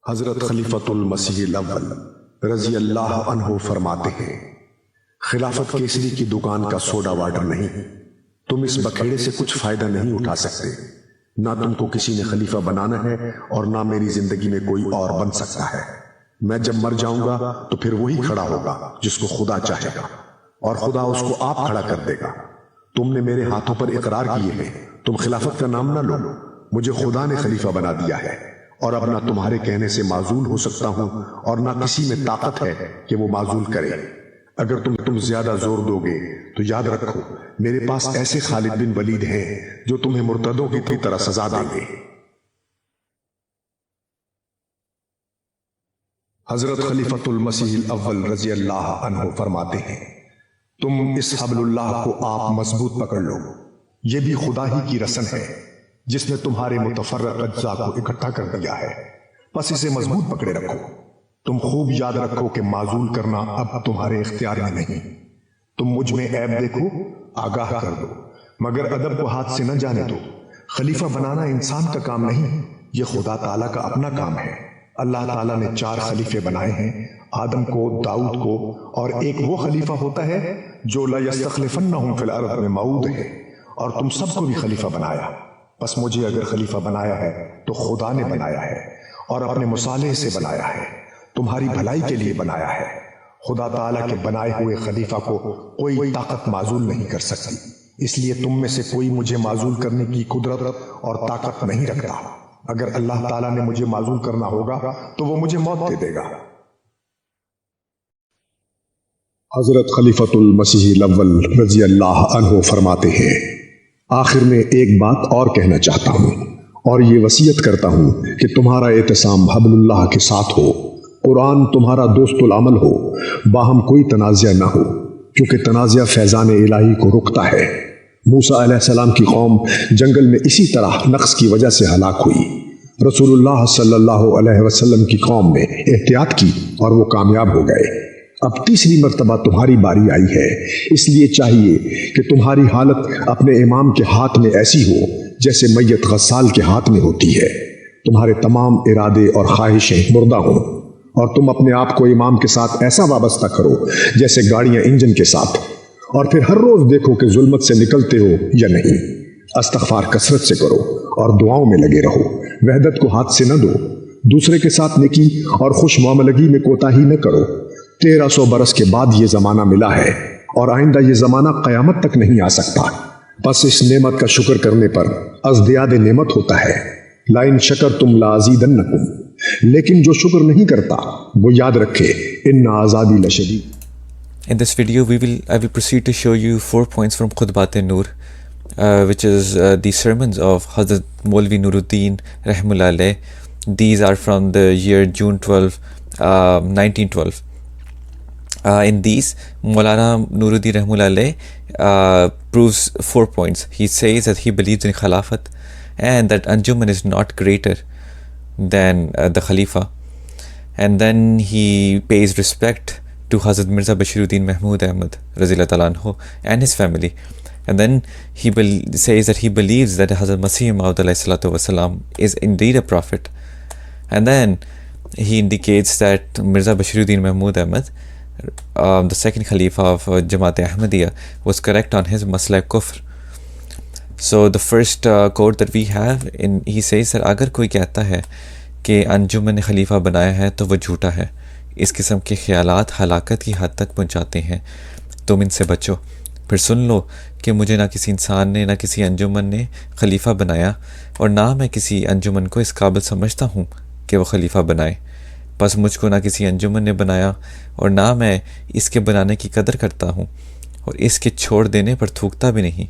حضرت خلیفۃ المسیح الاول رضی اللہ عنہ فرماتے ہیں، خلافت کیسری کی دکان کا سوڈا واٹر نہیں، تم اس بکھیڑے سے کچھ فائدہ نہیں اٹھا سکتے، نہ تم کو کسی نے خلیفہ بنانا ہے اور نہ میری زندگی میں کوئی اور بن سکتا ہے۔ میں جب مر جاؤں گا تو پھر وہی کھڑا ہوگا جس کو خدا چاہے گا، اور خدا اس کو آپ کھڑا کر دے گا۔ تم نے میرے ہاتھوں پر اقرار کیے ہیں، تم خلافت کا نام نہ لو، مجھے خدا نے خلیفہ بنا دیا ہے، اور اب نہ تمہارے کہنے سے معزول ہو سکتا ہوں اور نہ کسی میں طاقت ہے کہ وہ معزول کرے۔ اگر تم زیادہ زور دو گے تو یاد رکھو میرے پاس ایسے خالد بن ولید ہیں جو تمہیں مرتدوں کی طرح سزا دیں گے۔ حضرت خلیفۃ المسیح الاول رضی اللہ عنہ فرماتے ہیں، تم اس حبل اللہ کو آپ مضبوط پکڑ لو، یہ بھی خدا ہی کی رسن ہے جس نے تمہارے متفرق اجزاء کو اکٹھا کر دیا ہے، پس اسے مضبوط پکڑے رکھو۔ تم خوب یاد رکھو کہ معزول کرنا اب تمہارے اختیار میں نہیں۔ تم مجھ میں عیب دیکھو، آگاہ کر دو، مگر ادب کو ہاتھ سے نہ جانے دو۔ خلیفہ بنانا انسان کا کام نہیں، یہ خدا تعالیٰ کا اپنا کام ہے۔ اللہ تعالیٰ نے 4 خلیفے بنائے ہیں، آدم کو، داؤد کو، اور ایک وہ خلیفہ ہوتا ہے جو لَيَسْتَخْلِفَنَّهُمْ فِي الْأَرْضِ میں موعود ہے، اور تم سب کو بھی خلیفہ بنایا۔ بس مجھے اگر خلیفہ بنایا ہے تو خدا نے بنایا ہے، اور اپنے مصالحے سے بنایا ہے، تمہاری بھلائی کے لیے بنایا ہے۔ خدا تعالیٰ کے بنائے ہوئے خلیفہ کو کوئی طاقت معزول نہیں کر سکتی، اس لیے تم میں سے کوئی مجھے معزول کرنے کی قدرت اور طاقت نہیں رکھتا۔ اگر اللہ تعالیٰ نے مجھے معزول کرنا ہوگا تو وہ مجھے موت دے دے گا۔ حضرت خلیفۃ المسیح الاول رضی اللہ عنہ فرماتے ہیں، آخر میں ایک بات اور کہنا چاہتا ہوں، اور یہ وصیت کرتا ہوں کہ تمہارا اعتصام حبل اللہ کے ساتھ ہو، قرآن تمہارا دوست العمل ہو، باہم کوئی تنازع نہ ہو، کیونکہ تنازع فیضان الہی کو رکتا ہے۔ موسیٰ علیہ السلام کی قوم جنگل میں اسی طرح نقص کی وجہ سے ہلاک ہوئی۔ رسول اللہ صلی اللہ علیہ وسلم کی قوم نے احتیاط کی اور وہ کامیاب ہو گئے۔ اب تیسری مرتبہ تمہاری باری آئی ہے، اس لیے چاہیے کہ تمہاری حالت اپنے امام کے ہاتھ میں ایسی ہو جیسے میت غسال کے ہاتھ میں ہوتی ہے۔ تمہارے تمام ارادے اور خواہشیں مردہ ہوں، اور تم اپنے آپ کو امام کے ساتھ ایسا وابستہ کرو جیسے گاڑیاں انجن کے ساتھ، اور پھر ہر روز دیکھو کہ ظلمت سے نکلتے ہو یا نہیں۔ استغفار کثرت سے کرو اور دعاؤں میں لگے رہو، وحدت کو ہاتھ سے نہ دو، دوسرے کے ساتھ نیکی اور خوش معاملگی میں کوتاہی نہ کرو۔ 1300 برس کے بعد یہ زمانہ ملا ہے، اور آئندہ یہ زمانہ قیامت تک نہیں آ سکتا۔ بس اس نعمت کا شکر کرنے پر ازدیاد نعمت ہوتا ہے۔ لَإِن شَكَرْتُمْ لَأَزِيدَنَّكُمْ، لیکن جو شکر نہیں کرتا وہ یاد رکھے إِنَّ عَذَابِي لَشَدِيدٌ۔ In this video, I will proceed to show you 4 points from Khutbah-e-Noor, which is the sermons of Hadrat Maulana Nuruddin Rahimullah alayh. These are from the year June 12, 1912. In these, Maulana Nuruddin Rahimullah alayh proves 4 points. He says that he believes in Khilafat and that Anjuman is not greater than the Khalifa. And then he pays respect to Hazrat Mirza Bashiruddin Mahmud Ahmad Razillah Ta'ala anhu and his family. And then he says that he believes that Hazrat Masih Maud alayhi salatu wasalam is indeed a prophet. And then he indicates that Mirza Bashiruddin Mahmud Ahmad, the second Khalifa of Jamaat Ahmadiyya, was correct on his masla kufr. So the first quote that we have, he says that اگر کوئی کہتا ہے کہ انجمن نے خلیفہ بنایا ہے تو وہ جھوٹا ہے، اس قسم کے خیالات ہلاکت کی حد تک پہنچاتے ہیں، تم ان سے بچو۔ پھر سن لو کہ مجھے نہ کسی انسان نے نہ کسی انجمن نے خلیفہ بنایا، اور نہ میں کسی انجمن کو اس قابل سمجھتا ہوں کہ وہ خلیفہ بنائے۔ بس مجھ کو نہ کسی انجمن نے بنایا اور نہ میں اس کے بنانے کی قدر کرتا ہوں، اور اس کے چھوڑ دینے پر تھوکتا بھی نہیں،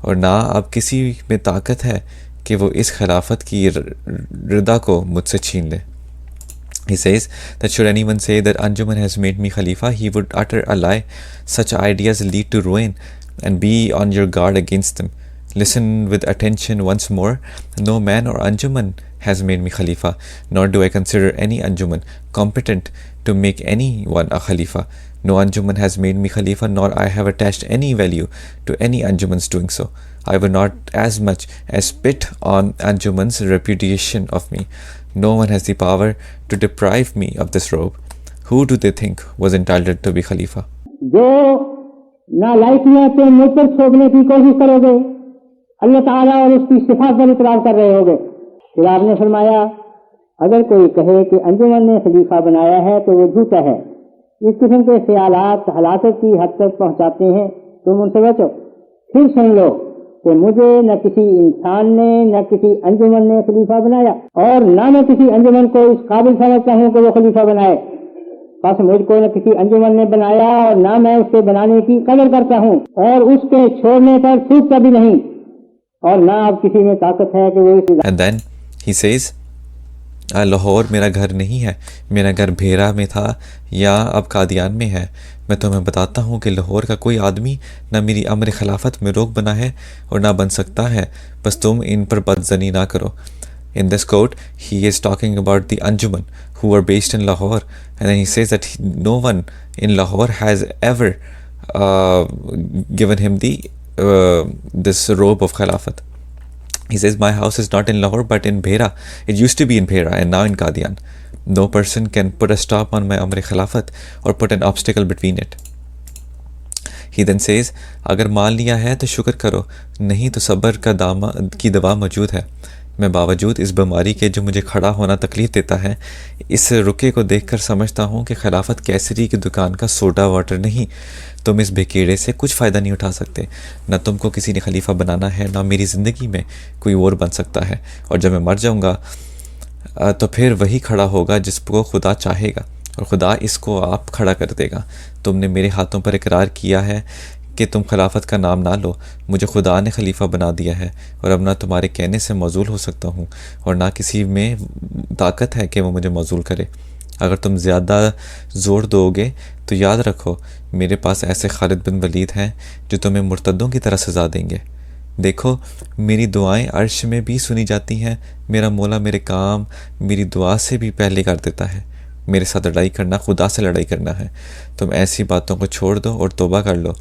اور نہ اب کسی میں طاقت ہے کہ وہ اس خلافت کی رضا کو مجھ سے چھین لے۔ He says that should anyone say that Anjuman has made me Khalifa, he would utter a lie. Such ideas lead to ruin, and be on your guard against them. Listen with attention once more. No man or Anjuman has made me Khalifa, nor do I consider any Anjuman competent to make anyone a Khalifa. No Anjuman has made me Khalifa, nor I have attached any value to any Anjuman's doing so. I would not as much as spit on Anjuman's repudiation of me. No one has the power to deprive me of this robe. Who do they think was entitled to be Khalifa? جو نالائکیاں پہ مجھ پر تھوپنے کی کوشش کرو گے، اللہ تعالیٰ اور اس کی صفات پر اقرار کر رہے ہوگے۔ پھر آپ نے فرمایا اگر کوئی کہے کہ انجمن نے خلیفہ بنایا ہے تو وہ جھوٹا ہے۔ اس قسم کے خیالات ہلاکت کی حد تک پہنچاتے ہیں، تم ان سے بچو۔ پھر سن لو کہ مجھے نہ کسی انسان نے نہ کسی انجمن نے خلیفہ بنایا، اور نہ میں کسی انجمن کو اس قابل سمجھتا ہوں کہ وہ خلیفہ بنائے۔ بس مجھ کو نہ کسی انجمن نے بنایا اور نہ میں اس کے بنانے کی قدر کرتا ہوں، اور اس کے چھوڑنے پر سوچتا بھی نہیں، اور نہ اب کسی میں طاقت ہے کہ وہ اس۔ And then he says, Lahore میرا گھر نہیں ہے، میرا گھر بھیرا میں تھا یا اب قادیان میں ہے۔ میں تمہیں بتاتا ہوں کہ لاہور کا کوئی آدمی نہ میری امر خلافت میں روک بنا ہے اور نہ بن سکتا ہے، بس تم ان پر بدزنی نہ کرو۔ In this quote, he is talking about the Anjuman who were based in Lahore, and then he says that no one in Lahore has ever given him this robe of Khilafat. He says, my house is not in Lahore but in Bhera. It used to be in Bhera and now in Qadian. No person can put a stop on my Amr Khilafat or put an obstacle between it. He then says, اگر مان لیا ہے تو شکر کرو، نہیں تو صبر کی دوا موجود ہے۔ میں باوجود اس بیماری کے جو مجھے کھڑا ہونا تکلیف دیتا ہے، اس رکے کو دیکھ کر سمجھتا ہوں کہ خلافت کیسری کی دکان کا سوڈا واٹر نہیں۔ تم اس بھیکیڑے سے کچھ فائدہ نہیں اٹھا سکتے، نہ تم کو کسی نے خلیفہ بنانا ہے، نہ میری زندگی میں کوئی اور بن سکتا ہے، اور جب میں مر جاؤں گا تو پھر وہی کھڑا ہوگا جس کو خدا چاہے گا، اور خدا اس کو آپ کھڑا کر دے گا۔ تم نے میرے ہاتھوں پر اقرار کیا ہے کہ تم خلافت کا نام نہ لو، مجھے خدا نے خلیفہ بنا دیا ہے، اور اب نہ تمہارے کہنے سے معزول ہو سکتا ہوں اور نہ کسی میں طاقت ہے کہ وہ مجھے معزول کرے۔ اگر تم زیادہ زور دو گے تو یاد رکھو میرے پاس ایسے خالد بن ولید ہیں جو تمہیں مرتدوں کی طرح سزا دیں گے۔ دیکھو میری دعائیں عرش میں بھی سنی جاتی ہیں، میرا مولا میرے کام میری دعا سے بھی پہلے کر دیتا ہے۔ میرے ساتھ لڑائی کرنا خدا سے لڑائی کرنا ہے۔ تم ایسی باتوں کو چھوڑ دو اور توبہ کر لو۔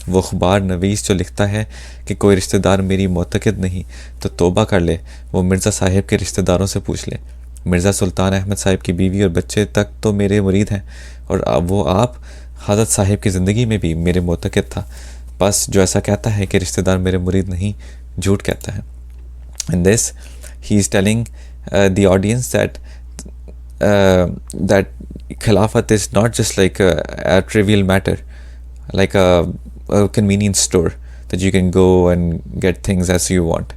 وہ اخبار نویس جو لکھتا ہے کہ کوئی رشتہ دار میری معتقد نہیں تو توبہ کر لے، وہ مرزا صاحب کے رشتہ داروں سے پوچھ لے۔ مرزا سلطان احمد صاحب کی بیوی اور بچے تک تو میرے مرید ہیں، اور وہ آپ حضرت صاحب کی زندگی میں بھی میرے معتقد تھا۔ بس جو ایسا کہتا ہے کہ رشتہ دار میرے مرید نہیں، جھوٹ کہتا ہے۔ In this he is telling the audience that Khilafat is not just like a trivial matter, like a convenience store that you can go and get things as you want.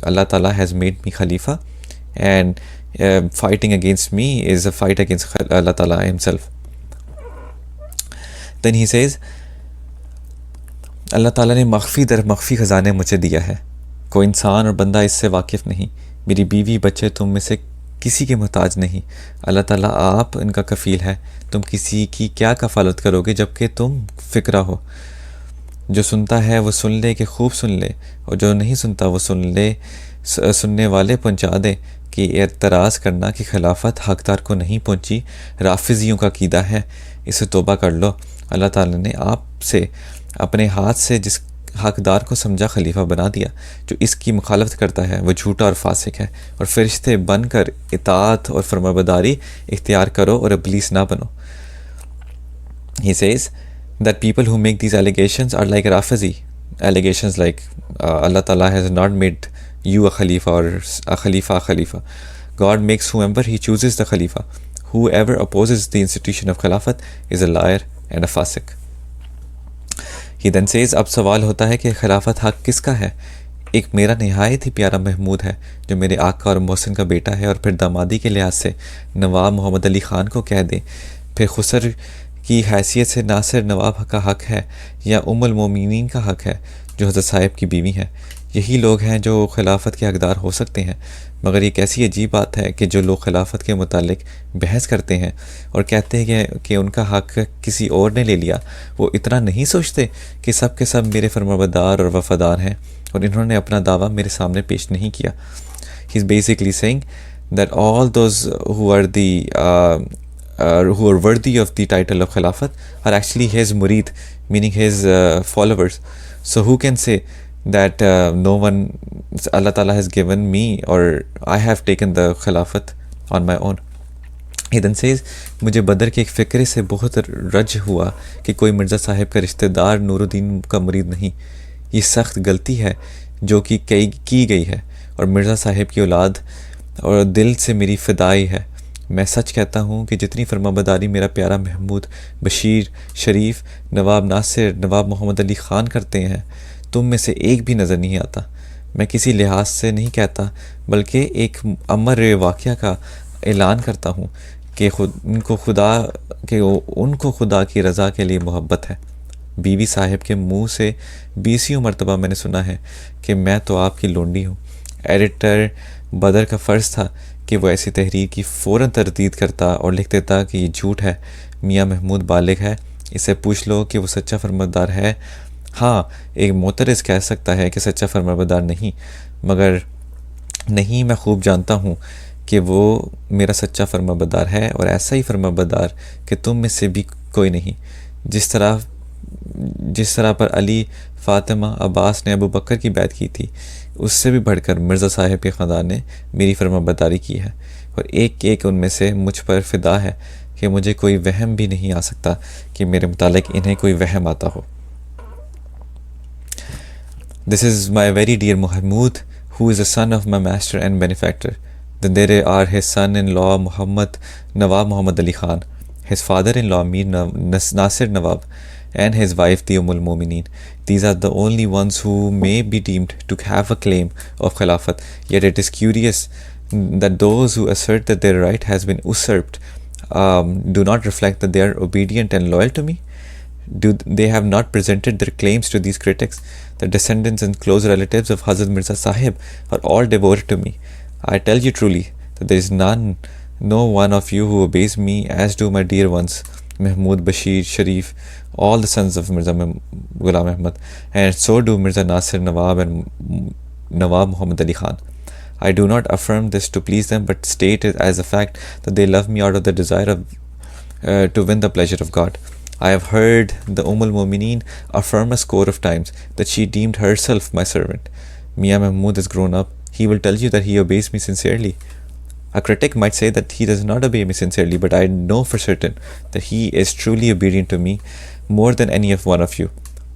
Allah Ta'ala has made me Khalifa, and fighting against me is a fight against Allah Ta'ala himself. Then he says, اللہ تعالیٰ نے مخفی در مخفی خزانے مجھے دیا ہے، کوئی انسان اور بندہ اس سے واقف نہیں۔ میری بیوی بچے تم میں سے کسی کے محتاج نہیں، اللہ تعالیٰ آپ ان کا کفیل ہے۔ تم کسی کی کیا کفالت کرو گے جب کہ تم فکرہ ہو؟ جو سنتا ہے وہ سن لے کہ خوب سن لے، اور جو نہیں سنتا وہ سننے والے پہنچا دے کہ اعتراض کرنا کہ خلافت حقدار کو نہیں پہنچی رافضیوں کا عقیدہ ہے، اسے توبہ کر لو۔ اللہ تعالیٰ نے آپ سے اپنے ہاتھ سے جس حقدار کو سمجھا خلیفہ بنا دیا، جو اس کی مخالفت کرتا ہے وہ جھوٹا اور فاسق ہے، اور فرشتے بن کر اطاعت اور فرمانبرداری اختیار کرو اور ابلیس نہ بنو۔ He says that people who make these allegations are like Rafizi allegations, like Allah Ta'ala has not made you a Khalifa or a Khalifa. God makes whoever he chooses the Khalifa. Whoever opposes the institution of Khilafat is a liar and a fasiq. He then says, اب سوال ہوتا ہے کہ خلافت حق کس کا ہے؟ ایک میرا نہایت ہی پیارا محمود ہے جو میرے آقا اور محسن کا بیٹا ہے، اور پھر دامادی کے لحاظ سے نواب محمد علی خان کو کہہ دے، پھر خسر کی حیثیت سے ناصر نواب کا حق ہے یا ام المومنین کا حق ہے جو حضرت صاحب کی بیوی ہیں۔ یہی لوگ ہیں جو خلافت کے حقدار ہو سکتے ہیں، مگر یہ کیسی عجیب بات ہے کہ جو لوگ خلافت کے متعلق بحث کرتے ہیں اور کہتے ہیں کہ ان کا حق کسی اور نے لے لیا، وہ اتنا نہیں سوچتے کہ سب کے سب میرے فرمانبردار اور وفادار ہیں اور انہوں نے اپنا دعویٰ میرے سامنے پیش نہیں کیا۔ He is basically saying that all those who are worthy of the title of Khilafat are actually his murid, meaning his followers. So who can say that no one, Allah Ta'ala has given me or I have taken the Khilafat? on my own. He then says, مجھے بدر کے ایک فکرے سے بہت رج ہوا کہ کوئی مرزا صاحب کا رشتہ دار نور الدین کا مرید نہیں. یہ سخت غلطی ہے جو کہ کی گئی ہے، اور مرزا صاحب کی اولاد اور دل سے میری فدائی ہے. میں سچ کہتا ہوں کہ جتنی فرما بداری میرا پیارا محمود بشیر شریف، نواب ناصر، نواب محمد علی خان کرتے ہیں، تم میں سے ایک بھی نظر نہیں آتا. میں کسی لحاظ سے نہیں کہتا، بلکہ ایک امر واقعہ کا اعلان کرتا ہوں کہ ان کو خدا کی رضا کے لیے محبت ہے. بیوی صاحب کے منہ سے 20 مرتبہ میں نے سنا ہے کہ میں تو آپ کی لونڈی ہوں. ایڈیٹر بدر کا فرض تھا کہ وہ ایسی تحریر کی فوراً تردید کرتا اور لکھ دیتا کہ یہ جھوٹ ہے. میاں محمود بالغ ہے، اسے پوچھ لو کہ وہ سچا فرمانبردار ہے. ہاں، ایک معترض کہہ سکتا ہے کہ سچا فرمانبردار نہیں، مگر نہیں، میں خوب جانتا ہوں کہ وہ میرا سچا فرمانبردار ہے، اور ایسا ہی فرمانبردار کہ تم میں سے بھی کوئی نہیں. جس طرح پر علی، فاطمہ، عباس نے ابو بکر کی بیعت کی تھی، اس سے بھی بڑھ کر مرزا صاحب کے خاندان نے میری فرمانبرداری کی ہے، اور ایک ان میں سے مجھ پر فدا ہے کہ مجھے کوئی وہم بھی نہیں آ سکتا کہ میرے متعلق انہیں کوئی وہم آتا ہو. This is my very dear Mahmood, who is the son of my master and benefactor. Then there are his son-in-law Muhammad Nawab Muhammad Ali Khan, his father-in-law Mir Nasir Nawab, and his wife the al-Mu'mineen. These are the only ones who may be deemed to have a claim of Khilafat. Yet it is curious that those who assert that their right has been usurped do not reflect that they are obedient and loyal to me. They have not presented their claims to these critics. The descendants and close relatives of Hazrat Mirza Sahib are all devoted to me. I tell you truly that there is no one of you who obeys me as do my dear ones, Mahmud, Bashir, Sharif, all the sons of Mirza Ghulam Ahmad, and so do Mirza Nasir Nawab and Nawab Muhammad Ali Khan. I do not affirm this to please them, but state it as a fact that they love me out of the desire to win the pleasure of God. I have heard the al-Mu'mineen affirm a score of times that she deemed herself my servant. Mian Mahmud is grown up. He will tell you that he obeys me sincerely. A critic might say that he does not obey me sincerely, but I know for certain that he is truly obedient to me more than any of one of you.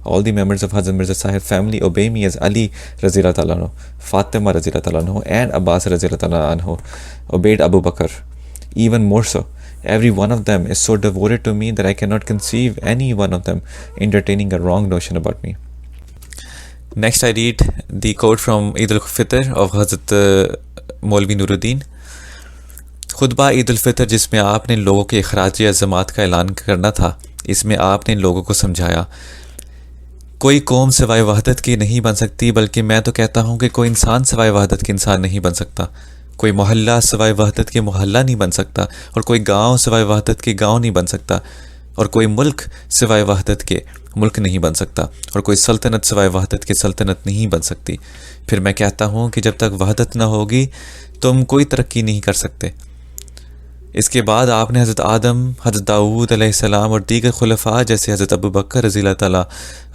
All the members of Hazrat Mirza Sahib family obey me as Ali Raziyallahu Ta'ala anhu, Fatima Raziyallahu Ta'ala anhu, and Abbas Raziyallahu Ta'ala anhu obeyed Abu Bakr. Even more so, every one of them is so devoted to me that I cannot conceive any one of them entertaining a wrong notion about me. Next I read the quote from Eid al-Fitr of Hazrat Maulana Nuruddin. خطبہ عید الفطر جس میں آپ نے لوگوں کے اخراج عزمات کا اعلان کرنا تھا، اس میں آپ نے لوگوں کو سمجھایا کوئی قوم سوائے وحدت کی نہیں بن سکتی، بلکہ میں تو کہتا ہوں کہ کوئی انسان سوائے وحدت کے انسان نہیں بن سکتا، کوئی محلہ سوائے وحدت کے محلہ نہیں بن سکتا، اور کوئی گاؤں سوائے وحدت کے گاؤں نہیں بن سکتا، اور کوئی ملک سوائے وحدت کے ملک نہیں بن سکتا، اور کوئی سلطنت سوائے وحدت کے سلطنت نہیں بن سکتی. پھر میں کہتا ہوں کہ جب تک وحدت نہ ہوگی تم کوئی ترقی نہیں کر سکتے. اس کے بعد آپ نے حضرت آدم، حضرت داؤد علیہ السلام اور دیگر خلفاء جیسے حضرت ابو بکر رضی اللہ تعالیٰ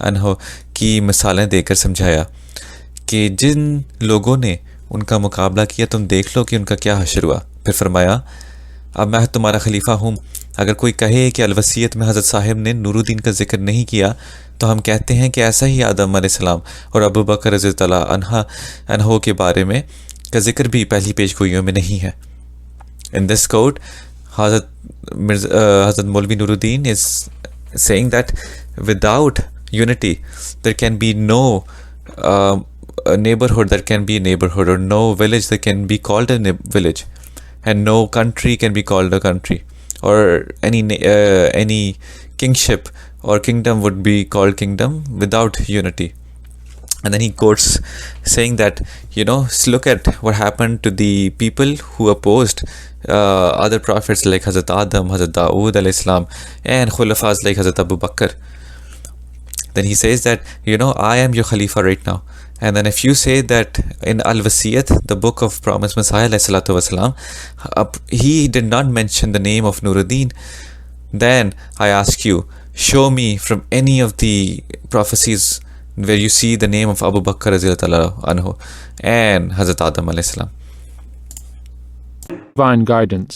عنہ کی مثالیں دے کر سمجھایا کہ جن لوگوں نے ان کا مقابلہ کیا تم دیکھ لو کہ ان کا کیا حشر ہوا. پھر فرمایا اب میں تمہارا خلیفہ ہوں. اگر کوئی کہے کہ الوصیت میں حضرت صاحب نے نور الدین کا ذکر نہیں کیا تو ہم کہتے ہیں کہ ایسا ہی آدم علیہ السلام اور ابو بکر رضی اللہ عنہ کے بارے میں کا ذکر بھی پہلی پیش گوئیوں میں نہیں ہے. In this quote, Hazrat Maulvi Nuruddin is saying that without unity, there can be no neighborhood that can be a neighborhood, or no village that can be called a village, and no country can be called a country, or any kingship or kingdom would be called kingdom without unity. And then he quotes saying that, look at what happened to the people who opposed other prophets like Hazrat Adam, Hazrat Dawood alayhi salam, and Khulafas like Hazrat Abu Bakr. Then he says that, I am your Khalifa right now. And then if you say that in Al-Wasiyat, the book of promised Messiah alayhi salatu wasalam, he did not mention the name of Nuruddin, then I ask you, show me from any of the prophecies where you see the name of Abu Bakr radhiyallahu anhu and Hazrat Adam alayhi salam. divine guidance.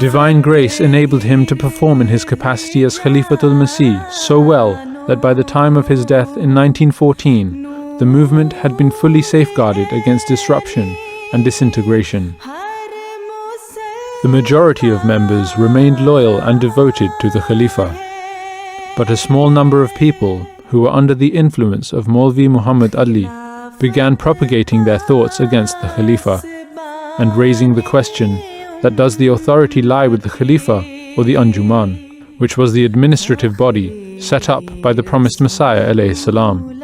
Divine grace enabled him to perform in his capacity as Khalifatul Masih so well that by the time of his death in 1914, the movement had been fully safeguarded against disruption and disintegration. The majority of members remained loyal and devoted to the Khalifa, but a small number of people who were under the influence of Maulvi Muhammad Ali began propagating their thoughts against the Khalifa and raising the question that does the authority lie with the Khalifa or the Anjuman, which was the administrative body set up by the promised Messiah alayhi salam.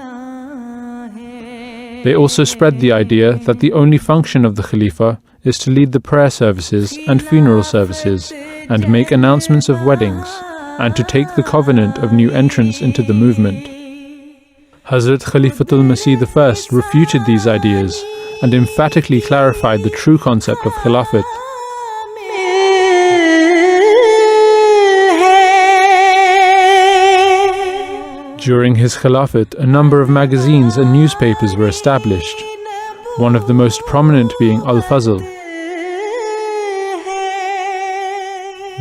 They also spread the idea that the only function of the Khalifa is to lead the prayer services and funeral services and make announcements of weddings and to take the covenant of new entrants into the movement. Hazrat Khalifatul Masih I refuted these ideas and emphatically clarified the true concept of Khilafat. During his Khilafat, a number of magazines and newspapers were established, one of the most prominent being Al-Fazl.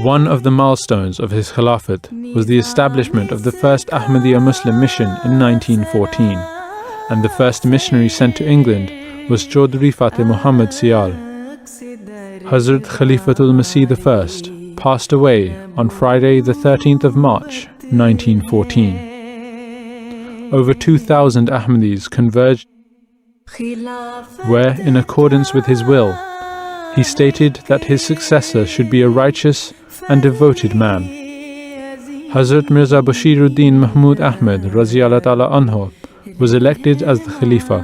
One of the milestones of his Khilafat was the establishment of the first Ahmadiyya Muslim mission in 1914, and the first missionary sent to England was Chaudhry Fateh Muhammad Sial. Hazrat Khalifatul Masih I passed away on Friday the 13th of March, 1914. Over 2,000 Ahmadis converged, where, in accordance with his will, he stated that his successor should be a righteous and devoted man. Hazrat Mirza Bashiruddin Mahmud Ahmed Raziyallahu Ta'ala Anhu was elected as the Khalifa.